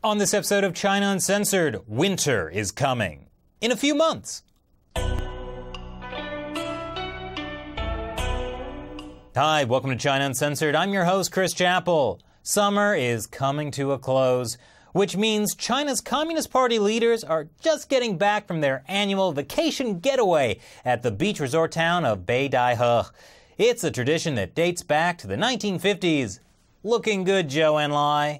On this episode of China Uncensored, winter is coming. In a few months. Hi, welcome to China Uncensored. I'm your host, Chris Chappell. Summer is coming to a close, which means China's Communist Party leaders are just getting back from their annual vacation getaway at the beach resort town of Beidaihe. It's a tradition that dates back to the 1950s. Looking good, Zhou Enlai.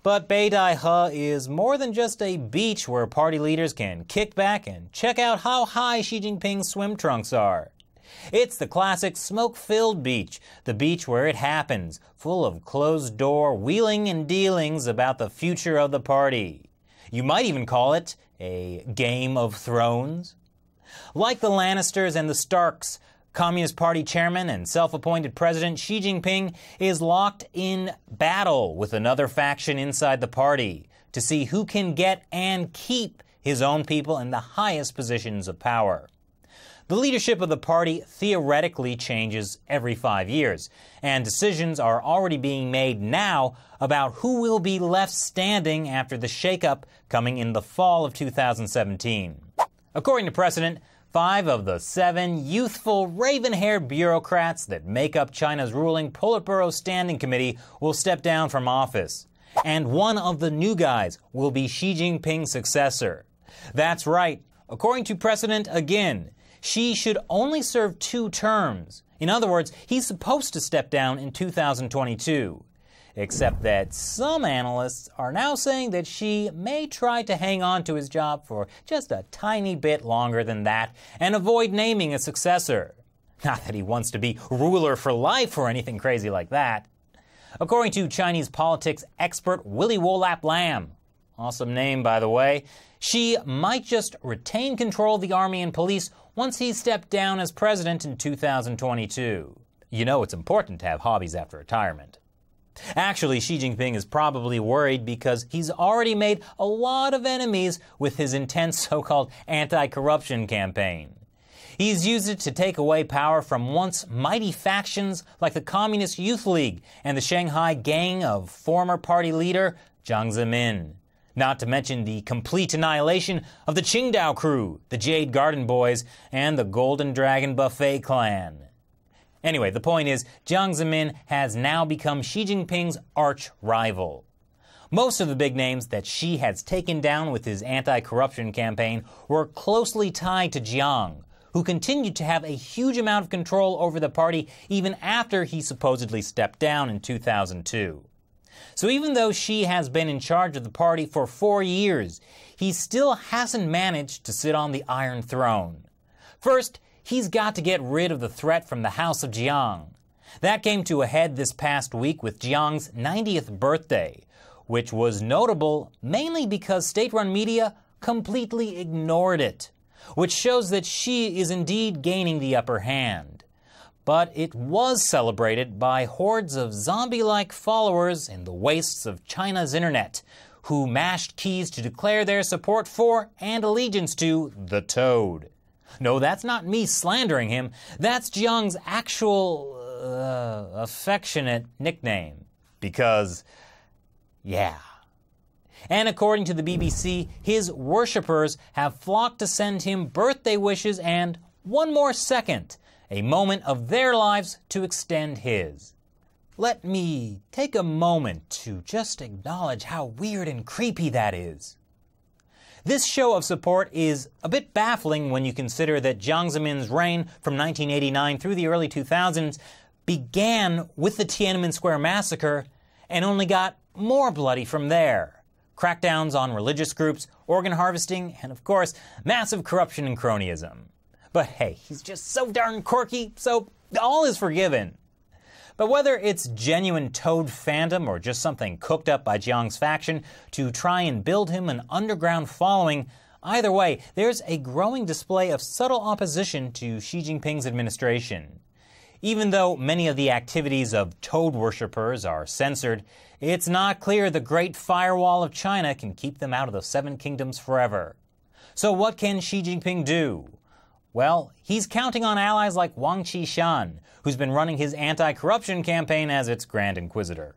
But Beidaihe is more than just a beach where party leaders can kick back and check out how high Xi Jinping's swim trunks are. It's the classic smoke-filled beach, the beach where it happens, full of closed-door wheeling and dealings about the future of the party. You might even call it a Game of Thrones. Like the Lannisters and the Starks, Communist Party chairman and self-appointed President Xi Jinping is locked in battle with another faction inside the party to see who can get and keep his own people in the highest positions of power. The leadership of the party theoretically changes every 5 years, and decisions are already being made now about who will be left standing after the shakeup coming in the fall of 2017. According to precedent, 5 of the 7 youthful, raven-haired bureaucrats that make up China's ruling Politburo Standing Committee will step down from office. And one of the new guys will be Xi Jinping's successor. That's right. According to precedent again, Xi should only serve 2 terms. In other words, he's supposed to step down in 2022. Except that some analysts are now saying that Xi may try to hang on to his job for just a tiny bit longer than that and avoid naming a successor. Not that he wants to be ruler for life or anything crazy like that. According to Chinese politics expert Willy Wolap Lam, awesome name by the way, Xi might just retain control of the army and police once he stepped down as president in 2022. You know it's important to have hobbies after retirement. Actually, Xi Jinping is probably worried because he's already made a lot of enemies with his intense so-called anti-corruption campaign. He's used it to take away power from once mighty factions like the Communist Youth League and the Shanghai gang of former party leader Dzyan Dzъмин. Not to mention the complete annihilation of the Qingdao crew, the Jade Garden Boys, and the Golden Dragon Buffet clan. Anyway, the point is, Dzyan Dzъmин has now become Xi Jinping's arch-rival. Most of the big names that Xi has taken down with his anti-corruption campaign were closely tied to Jiang, who continued to have a huge amount of control over the party even after he supposedly stepped down in 2002. So even though Xi has been in charge of the party for 4 years, he still hasn't managed to sit on the Iron Throne. First, he's got to get rid of the threat from the House of Jiang. That came to a head this past week with Jiang's 90th birthday, which was notable mainly because state-run media completely ignored it, which shows that Xi is indeed gaining the upper hand. But it was celebrated by hordes of zombie-like followers in the wastes of China's internet, who mashed keys to declare their support for and allegiance to the Toad. No, that's not me slandering him. That's Jiang's actual, affectionate nickname. Because, yeah. And according to the BBC, his worshippers have flocked to send him birthday wishes and one more second, a moment of their lives to extend his. Let me take a moment to just acknowledge how weird and creepy that is. This show of support is a bit baffling when you consider that Dzyan Dzъмин's reign from 1989 through the early 2000s began with the Tiananmen Square massacre and only got more bloody from there. Crackdowns on religious groups, organ harvesting, and of course, massive corruption and cronyism. But hey, he's just so darn quirky, so all is forgiven. But whether it's genuine Toad fandom or just something cooked up by Jiang's faction to try and build him an underground following, either way, there's a growing display of subtle opposition to Xi Jinping's administration. Even though many of the activities of Toad worshippers are censored, it's not clear the Great Firewall of China can keep them out of the 7 kingdoms forever. So what can Xi Jinping do? Well, he's counting on allies like Wang Qishan, who's been running his anti-corruption campaign as its Grand Inquisitor.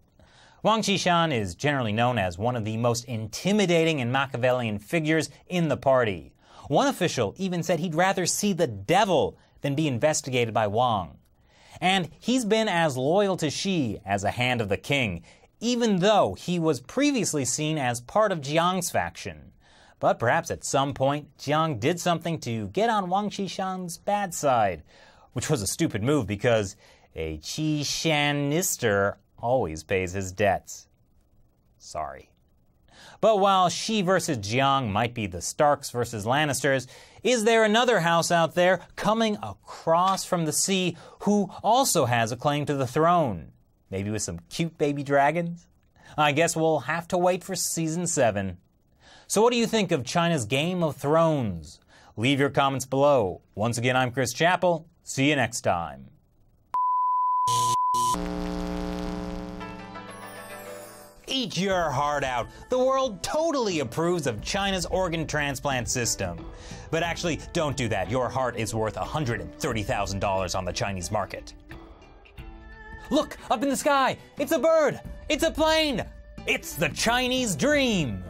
Wang Qishan is generally known as one of the most intimidating and Machiavellian figures in the party. One official even said he'd rather see the devil than be investigated by Wang. And he's been as loyal to Xi as a hand of the king, even though he was previously seen as part of Jiang's faction. But perhaps at some point, Jiang did something to get on Wang Qishan's bad side, which was a stupid move because a Qishanister always pays his debts. Sorry. But while Xi versus Jiang might be the Starks versus Lannisters, is there another house out there coming across from the sea who also has a claim to the throne? Maybe with some cute baby dragons? I guess we'll have to wait for season 7. So what do you think of China's Game of Thrones? Leave your comments below. Once again, I'm Chris Chappell. See you next time. Eat your heart out. The world totally approves of China's organ transplant system. But actually, don't do that. Your heart is worth $130,000 on the Chinese market. Look, up in the sky. It's a bird. It's a plane. It's the Chinese dream.